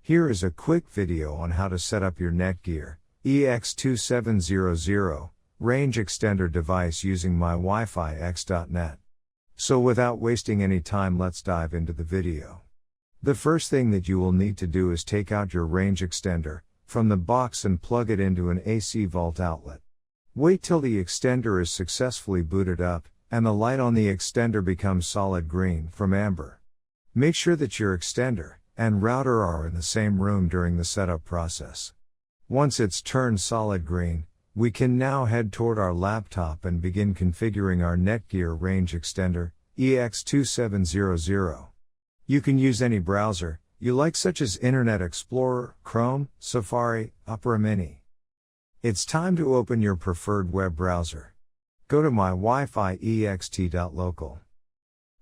Here is a quick video on how to set up your Netgear EX2700 range extender device using mywifiext.net. So without wasting any time, let's dive into the video. The first thing that you will need to do is take out your range extender from the box and plug it into an AC vault outlet. Wait till the extender is successfully booted up and the light on the extender becomes solid green from amber. Make sure that your extender and router are in the same room during the setup process. Once it's turned solid green, we can now head toward our laptop and begin configuring our Netgear Range Extender EX2700. You can use any browser you like, such as Internet Explorer, Chrome, Safari, Opera Mini. It's time to open your preferred web browser. Go to mywifiext.local.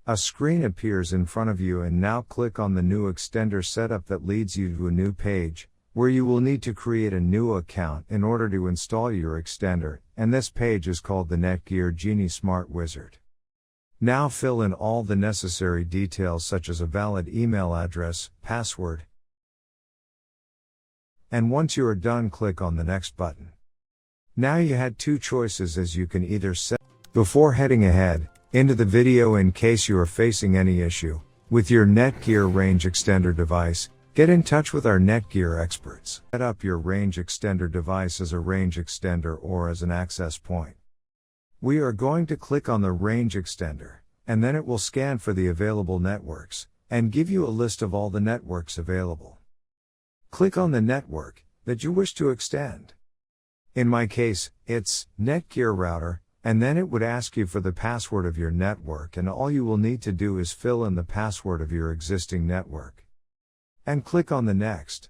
A screen appears in front of you, and now click on the new extender setup that leads you to a new page, where you will need to create a new account in order to install your extender, and this page is called the Netgear Genie Smart Wizard. Now fill in all the necessary details such as a valid email address, password, and once you are done, click on the next button. Now you had two choices, as you can either set. Before heading ahead into the video, in case you are facing any issue with your Netgear range extender device, get in touch with our Netgear experts. Set up your range extender device as a range extender or as an access point. We are going to click on the range extender, and then it will scan for the available networks and give you a list of all the networks available. Click on the network that you wish to extend. In my case, it's Netgear router, and then it would ask you for the password of your network, and all you will need to do is fill in the password of your existing network. And click on the next.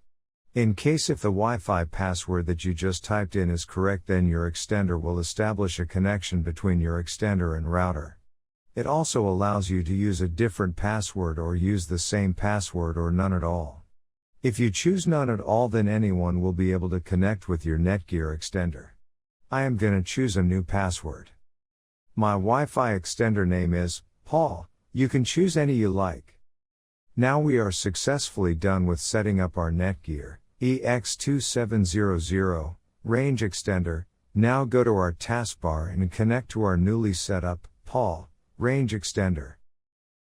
In case if the Wi-Fi password that you just typed in is correct, then your extender will establish a connection between your extender and router. It also allows you to use a different password or use the same password or none at all. If you choose none at all, then anyone will be able to connect with your Netgear extender. I am gonna choose a new password. My Wi-Fi extender name is Paul. You can choose any you like. Now we are successfully done with setting up our Netgear EX2700 range extender. Now go to our taskbar and connect to our newly set up Paul range extender.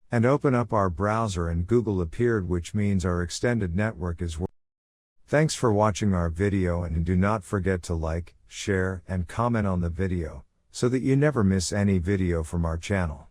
And open up our browser, and Google appeared, which means our extended network is working. Thanks for watching our video, and do not forget to like, share, and comment on the video, so that you never miss any video from our channel.